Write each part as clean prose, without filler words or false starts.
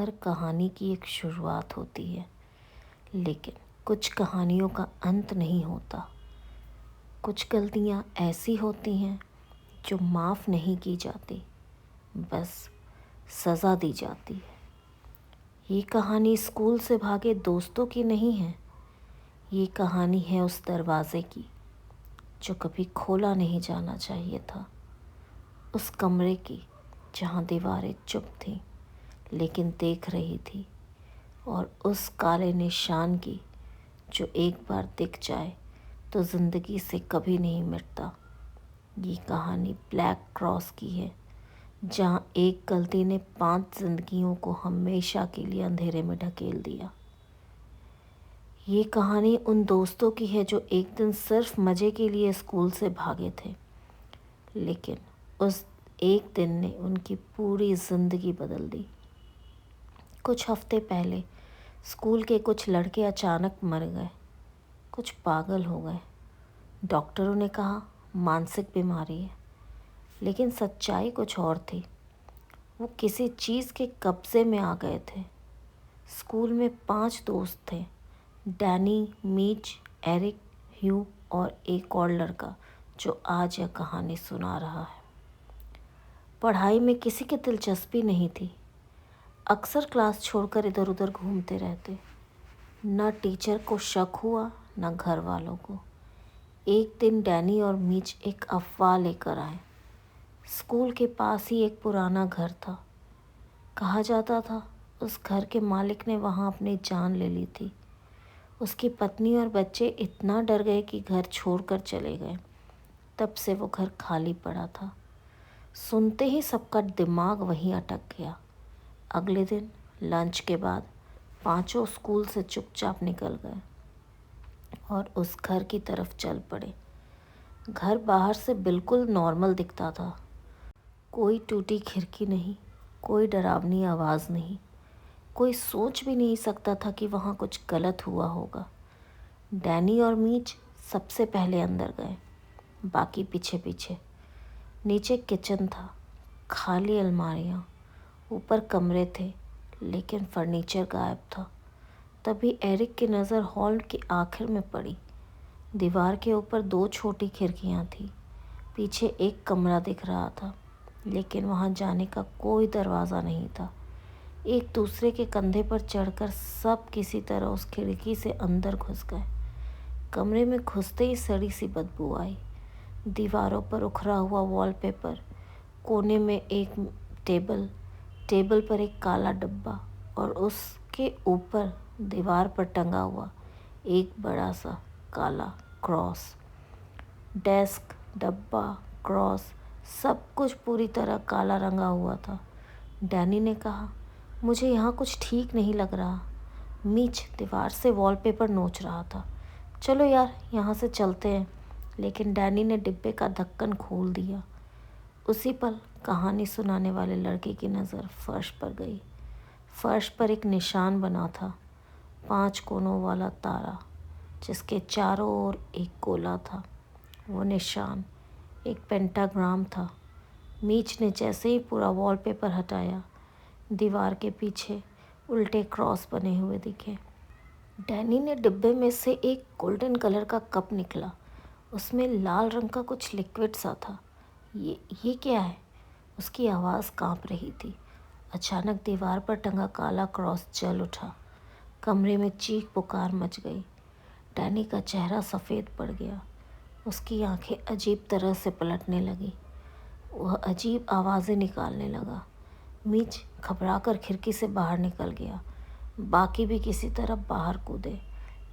हर कहानी की एक शुरुआत होती है, लेकिन कुछ कहानियों का अंत नहीं होता। कुछ गलतियाँ ऐसी होती हैं जो माफ़ नहीं की जाती, बस सज़ा दी जाती है। ये कहानी स्कूल से भागे दोस्तों की नहीं है। ये कहानी है उस दरवाज़े की जो कभी खोला नहीं जाना चाहिए था। उस कमरे की जहाँ दीवारें चुप थीं लेकिन देख रही थी, और उस काले निशान की जो एक बार दिख जाए तो ज़िंदगी से कभी नहीं मिटता। ये कहानी ब्लैक क्रॉस की है, जहाँ एक गलती ने 5 जिंदगियों को हमेशा के लिए अंधेरे में ढकेल दिया। ये कहानी उन दोस्तों की है जो एक दिन सिर्फ मज़े के लिए स्कूल से भागे थे, लेकिन उस एक दिन ने उनकी पूरी ज़िंदगी बदल दी। कुछ हफ्ते पहले स्कूल के कुछ लड़के अचानक मर गए, कुछ पागल हो गए। डॉक्टरों ने कहा मानसिक बीमारी है, लेकिन सच्चाई कुछ और थी। वो किसी चीज़ के कब्ज़े में आ गए थे। स्कूल में 5 दोस्त थे, डैनी, मीच, एरिक, ह्यू और एक और लड़का जो आज यह कहानी सुना रहा है। पढ़ाई में किसी की दिलचस्पी नहीं थी। अक्सर क्लास छोड़कर इधर उधर घूमते रहते। न टीचर को शक हुआ न घर वालों को। एक दिन डैनी और मीच एक अफवाह लेकर आए। स्कूल के पास ही एक पुराना घर था। कहा जाता था उस घर के मालिक ने वहाँ अपनी जान ले ली थी। उसकी पत्नी और बच्चे इतना डर गए कि घर छोड़कर चले गए। तब से वो घर खाली पड़ा था। सुनते ही सबका दिमाग वहीं अटक गया। अगले दिन लंच के बाद 5 स्कूल से चुपचाप निकल गए और उस घर की तरफ चल पड़े। घर बाहर से बिल्कुल नॉर्मल दिखता था। कोई टूटी खिड़की नहीं, कोई डरावनी आवाज़ नहीं। कोई सोच भी नहीं सकता था कि वहाँ कुछ गलत हुआ होगा। डैनी और मीच सबसे पहले अंदर गए, बाकी पीछे पीछे। नीचे किचन था, खाली अलमारियाँ। ऊपर कमरे थे, लेकिन फर्नीचर गायब था। तभी एरिक की नज़र हॉल के आखिर में पड़ी। दीवार के ऊपर 2 छोटी खिड़कियाँ थीं। पीछे एक कमरा दिख रहा था, लेकिन वहाँ जाने का कोई दरवाज़ा नहीं था। एक दूसरे के कंधे पर चढ़कर सब किसी तरह उस खिड़की से अंदर घुस गए। कमरे में घुसते ही सड़ी सी बदबू आई। दीवारों पर उखड़ा हुआ वॉलपेपर, कोने में एक टेबल पर एक काला डब्बा, और उसके ऊपर दीवार पर टंगा हुआ एक बड़ा सा काला क्रॉस। डेस्क, डब्बा, क्रॉस, सब कुछ पूरी तरह काला रंगा हुआ था। डैनी ने कहा, मुझे यहाँ कुछ ठीक नहीं लग रहा। मीच दीवार से वॉलपेपर नोच रहा था। चलो यार, यहाँ से चलते हैं। लेकिन डैनी ने डिब्बे का ढक्कन खोल दिया। उसी पल कहानी सुनाने वाले लड़के की नज़र फर्श पर गई। फर्श पर एक निशान बना था, 5 कोनों वाला तारा, जिसके चारों ओर एक गोला था। वो निशान एक पेंटाग्राम था। मीच ने जैसे ही पूरा वॉलपेपर हटाया, दीवार के पीछे उल्टे क्रॉस बने हुए दिखे। डैनी ने डिब्बे में से एक गोल्डन कलर का कप निकला। उसमें लाल रंग का कुछ लिक्विड सा था। ये क्या है? उसकी आवाज़ कांप रही थी। अचानक दीवार पर टंगा काला क्रॉस जल उठा। कमरे में चीख पुकार मच गई। डैनी का चेहरा सफ़ेद पड़ गया। उसकी आंखें अजीब तरह से पलटने लगी। वह अजीब आवाज़ें निकालने लगा। मीच घबराकर खिड़की से बाहर निकल गया। बाकी भी किसी तरह बाहर कूदे,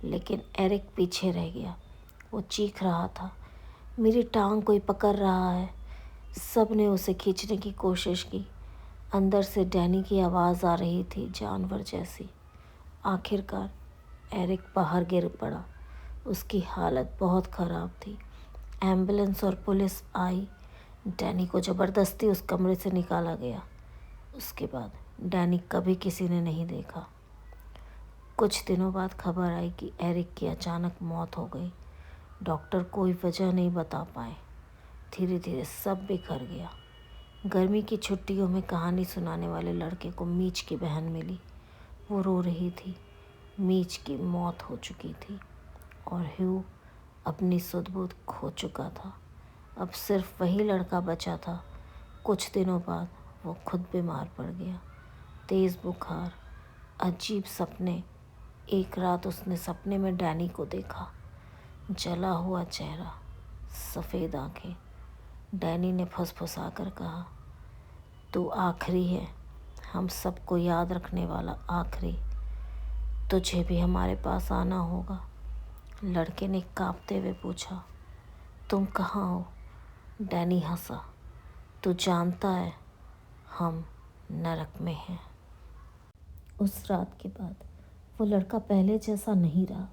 लेकिन एरिक पीछे रह गया। वो चीख रहा था, मेरी टांग कोई पकड़ रहा है। सब ने उसे खींचने की कोशिश की। अंदर से डैनी की आवाज़ आ रही थी, जानवर जैसी। आखिरकार एरिक बाहर गिर पड़ा। उसकी हालत बहुत ख़राब थी। एम्बुलेंस और पुलिस आई। डैनी को ज़बरदस्ती उस कमरे से निकाला गया। उसके बाद डैनी कभी किसी ने नहीं देखा। कुछ दिनों बाद खबर आई कि एरिक की अचानक मौत हो गई। डॉक्टर कोई वजह नहीं बता पाए। धीरे धीरे सब बिखर गया। गर्मी की छुट्टियों में कहानी सुनाने वाले लड़के को मीच की बहन मिली। वो रो रही थी। मीच की मौत हो चुकी थी और ह्यू अपनी सुध-बुध खो चुका था। अब सिर्फ वही लड़का बचा था। कुछ दिनों बाद वो खुद बीमार पड़ गया। तेज़ बुखार, अजीब सपने। एक रात उसने सपने में डैनी को देखा। जला हुआ चेहरा, सफ़ेद आंखें। डैनी ने फुसफुसा कर कहा, तू आखिरी है, हम सबको याद रखने वाला आखिरी। तुझे भी हमारे पास आना होगा। लड़के ने कांपते हुए पूछा, तुम कहाँ हो? डैनी हंसा, तू जानता है हम नरक में हैं। उस रात के बाद वो लड़का पहले जैसा नहीं रहा।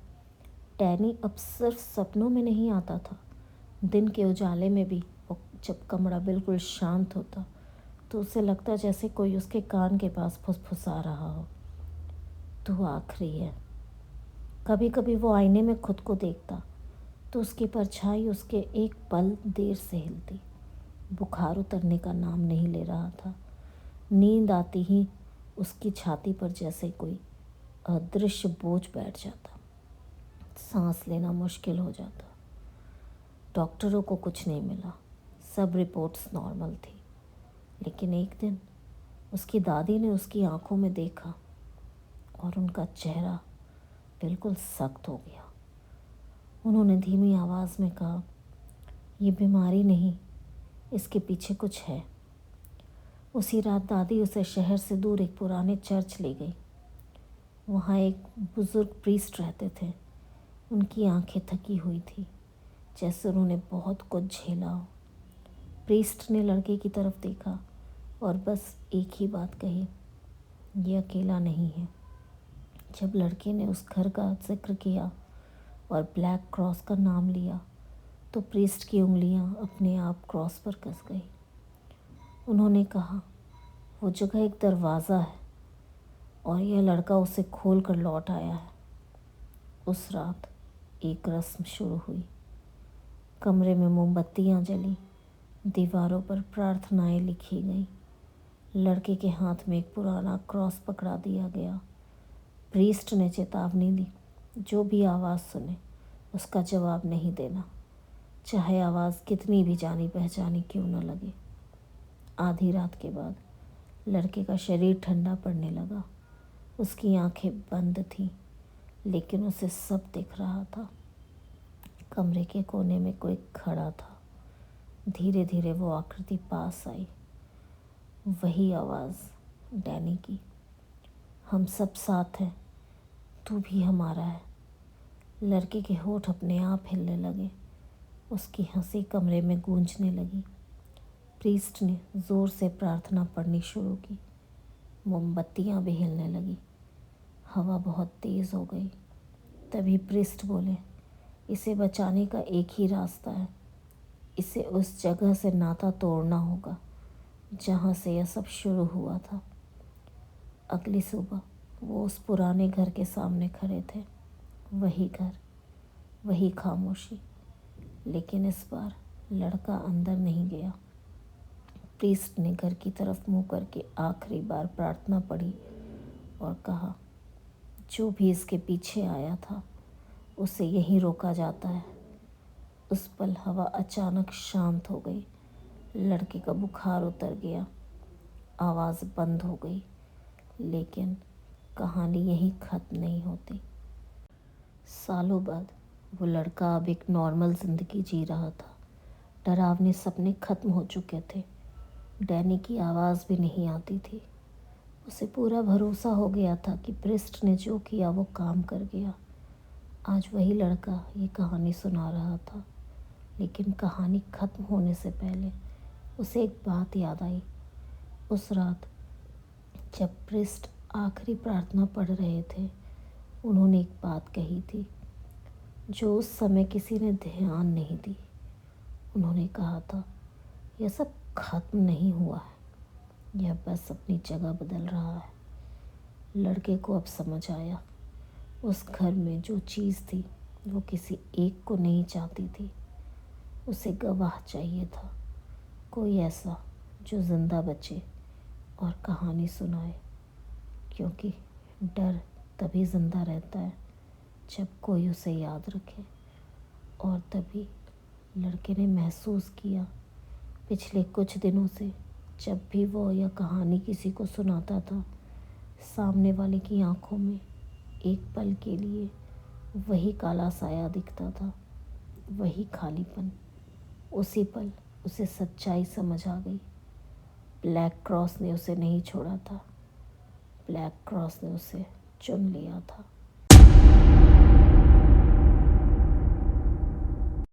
डैनी अब सिर्फ सपनों में नहीं आता था, दिन के उजाले में भी। वो जब कमरा बिल्कुल शांत होता तो उसे लगता जैसे कोई उसके कान के पास फुसफुसा रहा हो, तू आखिरी है। कभी कभी वो आईने में खुद को देखता तो उसकी परछाई उसके एक पल देर से हिलती। बुखार उतरने का नाम नहीं ले रहा था। नींद आती ही उसकी छाती पर जैसे कोई अदृश्य बोझ बैठ जाता। सांस लेना मुश्किल हो जाता। डॉक्टरों को कुछ नहीं मिला, सब रिपोर्ट्स नॉर्मल थी। लेकिन एक दिन उसकी दादी ने उसकी आंखों में देखा और उनका चेहरा बिल्कुल सख्त हो गया। उन्होंने धीमी आवाज़ में कहा, ये बीमारी नहीं, इसके पीछे कुछ है। उसी रात दादी उसे शहर से दूर एक पुराने चर्च ले गई। वहाँ एक बुज़ुर्ग प्रीस्ट रहते थे। उनकी आंखें थकी हुई थी, जैसे उन्होंने बहुत कुछ झेला हो। प्रीस्ट ने लड़के की तरफ देखा और बस एक ही बात कही, ये अकेला नहीं है। जब लड़के ने उस घर का जिक्र किया और ब्लैक क्रॉस का नाम लिया तो प्रीस्ट की उंगलियां अपने आप क्रॉस पर कस गई। उन्होंने कहा, वो जगह एक दरवाज़ा है और यह लड़का उसे खोल कर लौट आया है। उस रात एक रस्म शुरू हुई। कमरे में मोमबत्तियाँ जली, दीवारों पर प्रार्थनाएं लिखी गई। लड़के के हाथ में एक पुराना क्रॉस पकड़ा दिया गया। प्रीस्ट ने चेतावनी दी, जो भी आवाज़ सुने उसका जवाब नहीं देना, चाहे आवाज़ कितनी भी जानी पहचानी क्यों न लगे। आधी रात के बाद लड़के का शरीर ठंडा पड़ने लगा। उसकी आंखें बंद थीं, लेकिन उसे सब दिख रहा था। कमरे के कोने में कोई खड़ा था। धीरे धीरे वो आकृति पास आई। वही आवाज़ डैनी की, हम सब साथ हैं, तू भी हमारा है। लड़के के होठ अपने आप हिलने लगे। उसकी हंसी कमरे में गूंजने लगी। प्रीस्ट ने ज़ोर से प्रार्थना पढ़नी शुरू की। मोमबत्तियाँ भी हिलने लगी। हवा बहुत तेज़ हो गई। तभी प्रीस्ट बोले, इसे बचाने का एक ही रास्ता है। इसे उस जगह से नाता तोड़ना होगा जहाँ से यह सब शुरू हुआ था। अगली सुबह वो उस पुराने घर के सामने खड़े थे। वही घर, वही खामोशी। लेकिन इस बार लड़का अंदर नहीं गया। प्रीस्ट ने घर की तरफ मुँह करके आखिरी बार प्रार्थना पढ़ी और कहा, जो भी इसके पीछे आया था उसे यहीं रोका जाता है। उस पल हवा अचानक शांत हो गई। लड़के का बुखार उतर गया। आवाज़ बंद हो गई। लेकिन कहानी यहीं ख़त्म नहीं होती। सालों बाद वो लड़का अब एक नॉर्मल ज़िंदगी जी रहा था। डरावने सपने ख़त्म हो चुके थे। डैनी की आवाज़ भी नहीं आती थी। उसे पूरा भरोसा हो गया था कि प्रीस्ट ने जो किया वो काम कर गया। आज वही लड़का ये कहानी सुना रहा था। लेकिन कहानी ख़त्म होने से पहले उसे एक बात याद आई। उस रात जब प्रीस्ट आखिरी प्रार्थना पढ़ रहे थे, उन्होंने एक बात कही थी जो उस समय किसी ने ध्यान नहीं दी। उन्होंने कहा था, यह सब ख़त्म नहीं हुआ है, यह बस अपनी जगह बदल रहा है। लड़के को अब समझ आया, उस घर में जो चीज़ थी वो किसी एक को नहीं चाहती थी। उसे गवाह चाहिए था, कोई ऐसा जो ज़िंदा बचे और कहानी सुनाए, क्योंकि डर तभी ज़िंदा रहता है जब कोई उसे याद रखे। और तभी लड़के ने महसूस किया पिछले कुछ दिनों से, जब भी वो यह कहानी किसी को सुनाता था, सामने वाले की आंखों में एक पल के लिए वही काला साया दिखता था, वही खालीपन। उसी पल उसे सच्चाई समझ आ गई। ब्लैक क्रॉस ने उसे नहीं छोड़ा था, ब्लैक क्रॉस ने उसे चुन लिया था।